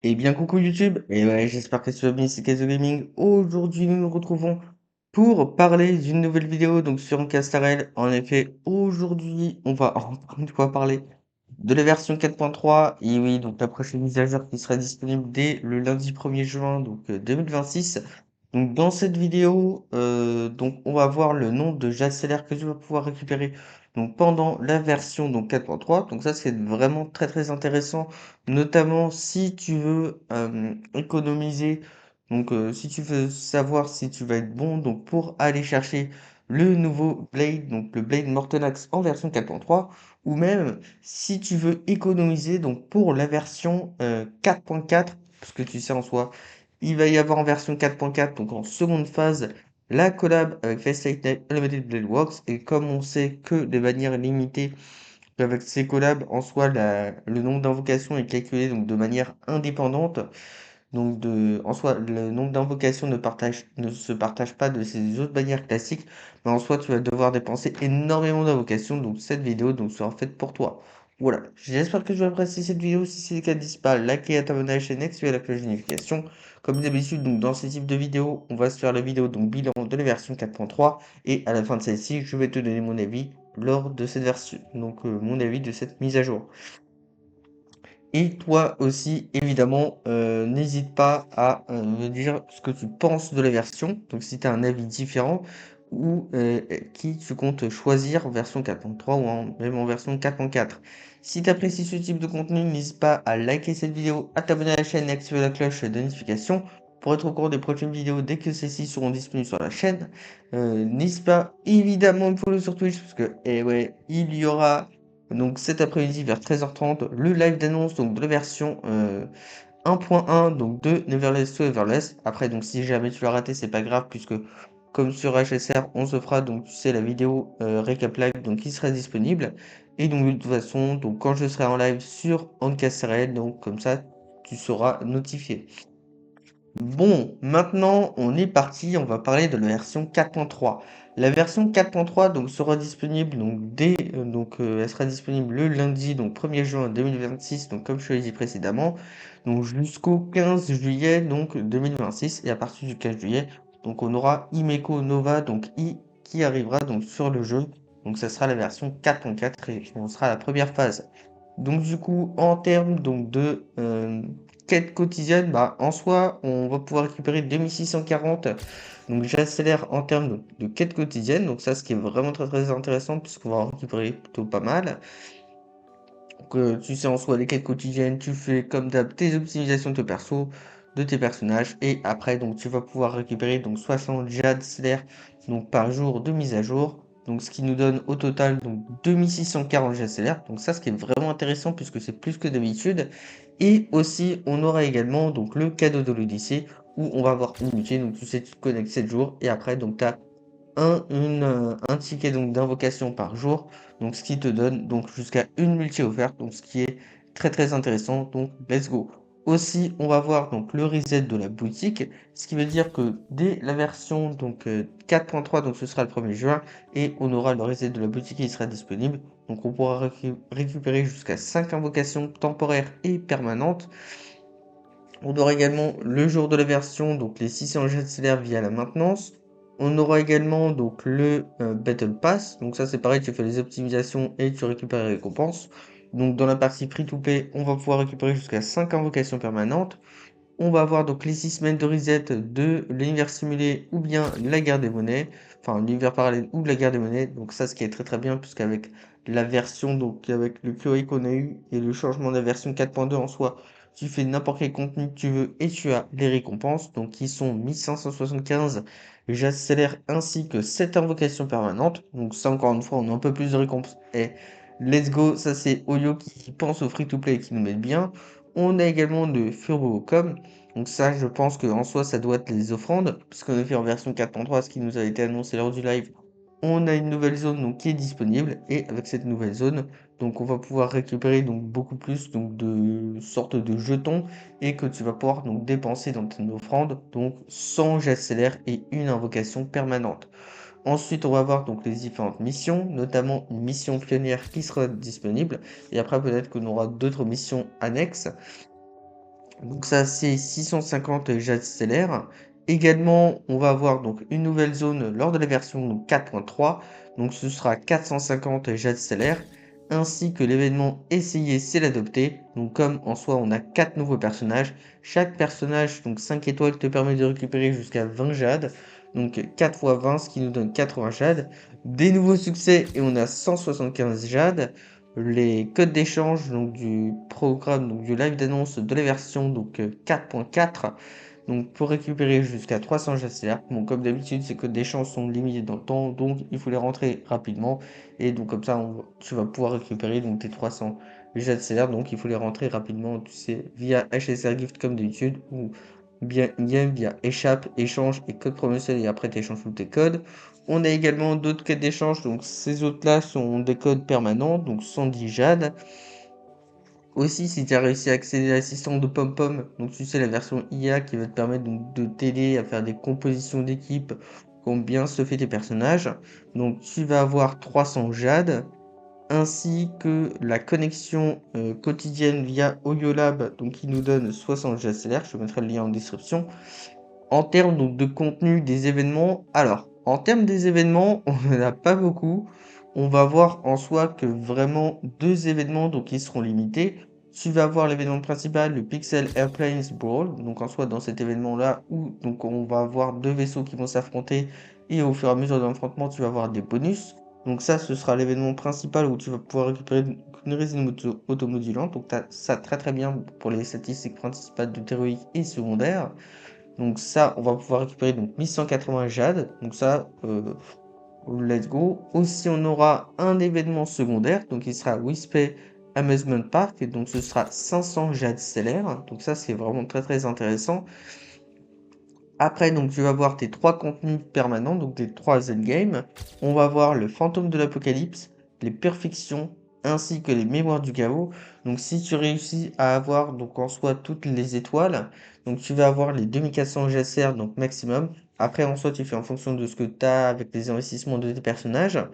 Eh bien, coucou YouTube, et ouais, j'espère que tu vas bien, c'est Kaizo Gaming. Aujourd'hui, nous nous retrouvons pour parler d'une nouvelle vidéo donc sur Castarel. En effet, aujourd'hui, on va encore une fois parler de la version 4.3. Et oui, donc la prochaine mise à jour qui sera disponible dès le lundi 1er juin donc 2026. Donc dans cette vidéo, donc on va voir le nombre de JSLR que tu vas pouvoir récupérer donc pendant la version donc 4.3. Donc ça c'est vraiment très très intéressant, notamment si tu veux économiser. Donc si tu veux savoir si tu vas être bon donc pour aller chercher le nouveau Blade, donc le Blade Mortenax en version 4.3, ou même si tu veux économiser donc pour la version 4.4, parce que tu sais en soi il va y avoir en version 4.4, donc en seconde phase, la collab avec Fastlight Elevated Blade Works. Et comme on sait que de manière limitée, avec ces collabs, en soi, le nombre d'invocations est calculé donc de manière indépendante. Donc en soi, le nombre d'invocations ne se partage pas de ces autres bannières classiques, mais en soi, tu vas devoir dépenser énormément d'invocations. Donc cette vidéo donc sera faite pour toi. Voilà, j'espère que tu vas apprécier cette vidéo. Si c'est le cas, n'hésite pas à liker, à t'abonner à la chaîne, activer la cloche de notification. Comme d'habitude, donc dans ce type de vidéo, on va se faire la vidéo donc bilan de la version 4.3 et à la fin de celle-ci, je vais te donner mon avis lors de cette version, donc mon avis de cette mise à jour. Et toi aussi, évidemment, n'hésite pas à me dire ce que tu penses de la version. Donc, si tu as un avis différent ou qui tu comptes choisir en version 4.3 ou même en version 4.4. Si tu apprécies ce type de contenu, n'hésite pas à liker cette vidéo, à t'abonner à la chaîne et activer la cloche de notification pour être au courant des prochaines vidéos dès que celles-ci seront disponibles sur la chaîne. N'hésite pas évidemment à me follow sur Twitch parce que, eh ouais, il y aura donc cet après-midi vers 13h30, le live d'annonce donc de la version 1.1 donc de Neverless to Everless. Après donc si jamais tu l'as raté, c'est pas grave puisque comme sur HSR, on se fera donc tu sais la vidéo récap live donc qui sera disponible. Et donc de toute façon, donc quand je serai en live sur Ancastral, donc comme ça tu seras notifié. Bon, maintenant on est parti, on va parler de la version 4.3. La version 4.3 donc sera disponible donc elle sera disponible le lundi donc 1er juin 2026 donc comme je te l'ai dit précédemment donc jusqu'au 15 juillet donc 2026 et à partir du 15 juillet donc on aura Imeco Nova donc qui arrivera donc sur le jeu. Donc ça sera la version 4.4 et on sera à la première phase. Donc du coup en termes donc de quête quotidienne, bah, en soi, on va pouvoir récupérer 2640. Donc j'accélère en termes de quête quotidienne. Donc ça, ce qui est vraiment très très intéressant puisqu'on va en récupérer plutôt pas mal. Donc tu sais en soi les quêtes quotidiennes, tu fais comme d'hab tes optimisations de perso, de tes personnages. Et après, donc tu vas pouvoir récupérer donc 60 jade slayer donc par jour de mise à jour. Donc ce qui nous donne au total donc 2640 jade slayer. Donc ça, ce qui est vraiment intéressant puisque c'est plus que d'habitude. Et aussi, on aura également donc le cadeau de l'Odyssée où on va avoir une unité. Donc tu sais, tu te connectes 7 jours et après, donc tu as un ticket donc d'invocation par jour. Donc ce qui te donne donc jusqu'à une multi offerte. Donc ce qui est très très intéressant. Donc let's go. Aussi, on va voir donc le reset de la boutique, ce qui veut dire que dès la version donc 4.3, donc ce sera le 1er juin, et on aura le reset de la boutique qui sera disponible. Donc on pourra récupérer jusqu'à 5 invocations temporaires et permanentes. On aura également le jour de la version, donc les 600 jets stellaires via la maintenance. On aura également donc le Battle Pass. Donc ça c'est pareil, tu fais les optimisations et tu récupères les récompenses. Donc dans la partie free to play, on va pouvoir récupérer jusqu'à 5 invocations permanentes. On va avoir donc les 6 semaines de reset de l'univers simulé ou bien la guerre des monnaies. Enfin l'univers parallèle ou la guerre des monnaies. Donc ça ce qui est très très bien puisqu'avec la version, donc avec le QA qu'on a eu et le changement de la version 4.2 en soi, tu fais n'importe quel contenu que tu veux et tu as les récompenses. Donc qui sont 1575. J'accélère ainsi que 7 invocations permanentes. Donc ça encore une fois on a un peu plus de récompenses. Et let's go, ça c'est Oyo qui pense au free to play et qui nous met bien. On a également de Furbocom. Donc ça, je pense qu'en soi, ça doit être les offrandes, puisqu'on a fait en version 4.3, ce qui nous a été annoncé lors du live. On a une nouvelle zone donc, qui est disponible, et avec cette nouvelle zone, donc on va pouvoir récupérer donc beaucoup plus donc de sortes de jetons, et que tu vas pouvoir donc dépenser dans tes offrandes, donc 100 j'accélère et une invocation permanente. Ensuite, on va voir donc les différentes missions, notamment une mission pionnière qui sera disponible, et après peut-être qu'on aura d'autres missions annexes. Donc ça, c'est 650 jades stellaires. Également, on va avoir donc une nouvelle zone lors de la version donc 4.3. Donc ce sera 450 jades stellaires. Ainsi que l'événement Essayer, c'est l'adopter. Donc comme en soi, on a 4 nouveaux personnages. Chaque personnage, donc 5 étoiles, te permet de récupérer jusqu'à 20 jades. Donc 4 fois 20, ce qui nous donne 80 jades. Des nouveaux succès et on a 175 jades. Les codes d'échange donc du programme, donc du live d'annonce de la version donc 4.4, donc pour récupérer jusqu'à 300 GCR. Bon, comme d'habitude, ces codes d'échange sont limités dans le temps, donc il faut les rentrer rapidement. Et donc comme ça, tu vas pouvoir récupérer donc tes 300 GCR, donc il faut les rentrer rapidement, tu sais, via HSR Gift comme d'habitude, ou bien via échappe, échange et code promotionnel, et après tu échanges tous tes codes. On a également d'autres codes d'échange, donc ces autres-là sont des codes permanents, donc 110 jades. Aussi, si tu as réussi à accéder à l'assistant de PomPom, donc tu sais la version IA qui va te permettre donc de t'aider à faire des compositions d'équipe pour bien stuffer tes personnages, donc tu vas avoir 300 jades, ainsi que la connexion quotidienne via OyoLab, donc qui nous donne 60 jades stellaires, je te mettrai le lien en description. En termes donc de contenu des événements, alors en termes des événements, on n'en a pas beaucoup. On va voir en soi que vraiment 2 événements donc qui seront limités. Tu vas avoir l'événement principal, le Pixel Airplanes Brawl, donc en soi dans cet événement-là où donc on va avoir 2 vaisseaux qui vont s'affronter et au fur et à mesure de l'affrontement, tu vas avoir des bonus. Donc ça, ce sera l'événement principal où tu vas pouvoir récupérer une résine automodulante. Donc ça très très bien pour les statistiques principales de théorique et secondaire. Donc ça, on va pouvoir récupérer donc 1180 jades. Donc ça, let's go. Aussi, on aura un événement secondaire. Donc il sera Wispé Amusement Park. Et donc ce sera 500 jades stellaires. Donc ça, c'est vraiment très très intéressant. Après, donc tu vas voir tes 3 contenus permanents, donc tes 3 endgames. On va voir le fantôme de l'apocalypse, les perfections, ainsi que les mémoires du chaos. Donc si tu réussis à avoir donc en soi toutes les étoiles, donc tu vas avoir les 2400 GSR, donc maximum. Après, en soi, tu fais en fonction de ce que tu as avec les investissements de tes personnages.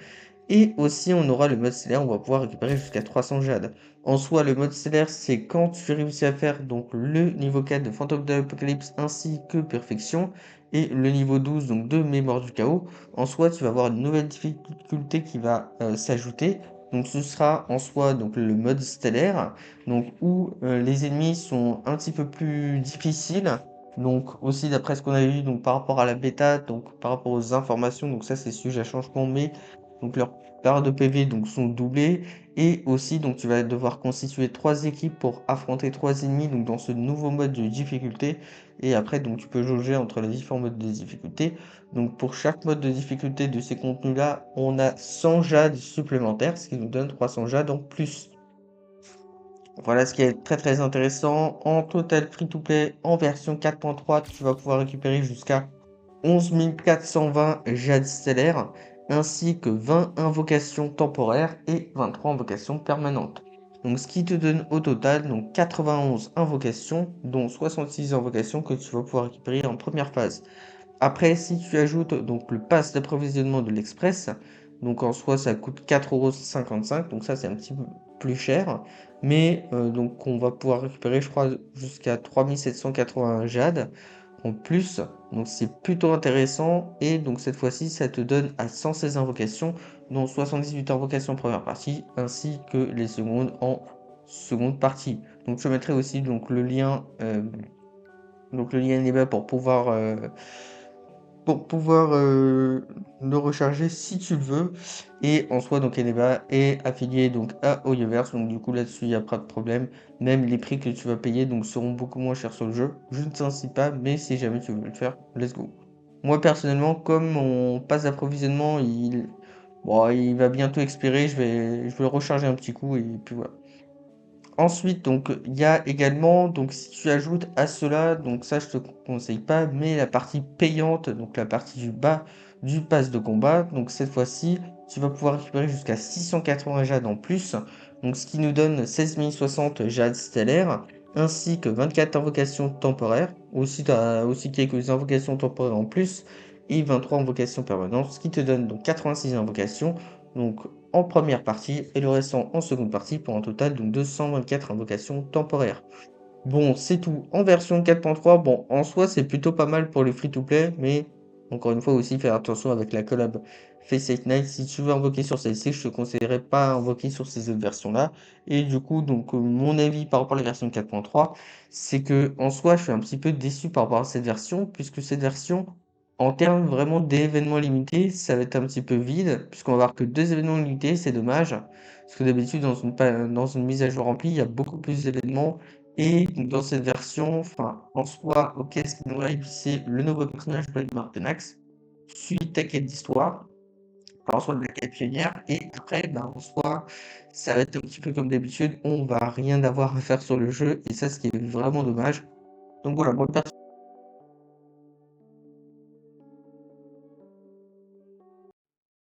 Et aussi, on aura le mode stellaire, on va pouvoir récupérer jusqu'à 300 jades. En soi, le mode stellaire, c'est quand tu réussis à faire donc le niveau 4 de Phantom de l'Apocalypse ainsi que Perfection, et le niveau 12 donc de Mémoire du Chaos. En soi, tu vas avoir une nouvelle difficulté qui va s'ajouter. Donc ce sera en soi donc le mode stellaire, donc où les ennemis sont un petit peu plus difficiles. Donc aussi d'après ce qu'on a vu donc par rapport à la bêta, donc par rapport aux informations, donc ça c'est sujet à changement, mais donc leurs barres de PV donc sont doublées, et aussi donc tu vas devoir constituer 3 équipes pour affronter 3 ennemis donc dans ce nouveau mode de difficulté. Et après donc tu peux jauger entre les différents modes de difficulté. Donc pour chaque mode de difficulté de ces contenus là, on a 100 jades supplémentaires, ce qui nous donne 300 jades en plus. Voilà ce qui est très très intéressant. En total free to play en version 4.3, tu vas pouvoir récupérer jusqu'à 11 420 jades stellaires, ainsi que 20 invocations temporaires et 23 invocations permanentes. Donc ce qui te donne au total donc 91 invocations, dont 66 invocations que tu vas pouvoir récupérer en première phase. Après, si tu ajoutes donc le pass d'approvisionnement de l'Express, donc en soi ça coûte 4,55 €, donc ça c'est un petit peu plus cher, mais donc on va pouvoir récupérer je crois jusqu'à 3781 jades en plus, donc c'est plutôt intéressant, et donc cette fois-ci ça te donne à 116 invocations, dont 78 invocations en première partie, ainsi que les secondes en seconde partie. Donc je mettrai aussi donc le lien Neba pour pouvoir le recharger si tu le veux. Et en soi, donc Eneba est affilié donc à Hoyoverse, donc du coup là-dessus il n'y a pas de problème. Même les prix que tu vas payer donc seront beaucoup moins chers sur le jeu. Je ne t'incite pas, mais si jamais tu veux le faire, let's go. Moi personnellement, comme mon passe d'approvisionnement bon, il va bientôt expirer, je vais le recharger un petit coup et puis voilà. Ensuite, donc, il y a également, donc, si tu ajoutes à cela, donc ça, je te conseille pas, mais la partie payante, donc la partie du bas du pass de combat, donc cette fois-ci, tu vas pouvoir récupérer jusqu'à 680 jades en plus, donc ce qui nous donne 16 060 jades stellaires, ainsi que 24 invocations temporaires, aussi, tu as aussi quelques invocations temporaires en plus, et 23 invocations permanentes, ce qui te donne donc 86 invocations, donc en première partie et le restant en seconde partie pour un total de 224 invocations temporaires. Bon, c'est tout. En version 4.3, bon, en soi, c'est plutôt pas mal pour les free-to-play, mais encore une fois aussi, faire attention avec la collab Face Eight Night. Si tu veux invoquer sur celle-ci, je te conseillerais pas invoquer sur ces autres versions-là. Et du coup, donc, mon avis par rapport à la version 4.3, c'est que en soi, je suis un petit peu déçu par rapport à cette version, puisque cette version, en termes vraiment d'événements limités, ça va être un petit peu vide, puisqu'on va avoir que deux événements limités, c'est dommage. Parce que d'habitude, dans une mise à jour remplie, il y a beaucoup plus d'événements. Et donc dans cette version, enfin, en soi, OK, ce qui nous hype, c'est le nouveau personnage de Martenax, suite à quête d'histoire, enfin, en soi de la quête pionnière, et après, ben, en soi, ça va être un petit peu comme d'habitude, on va rien avoir à faire sur le jeu, et ça, ce qui est vraiment dommage. Donc voilà, moi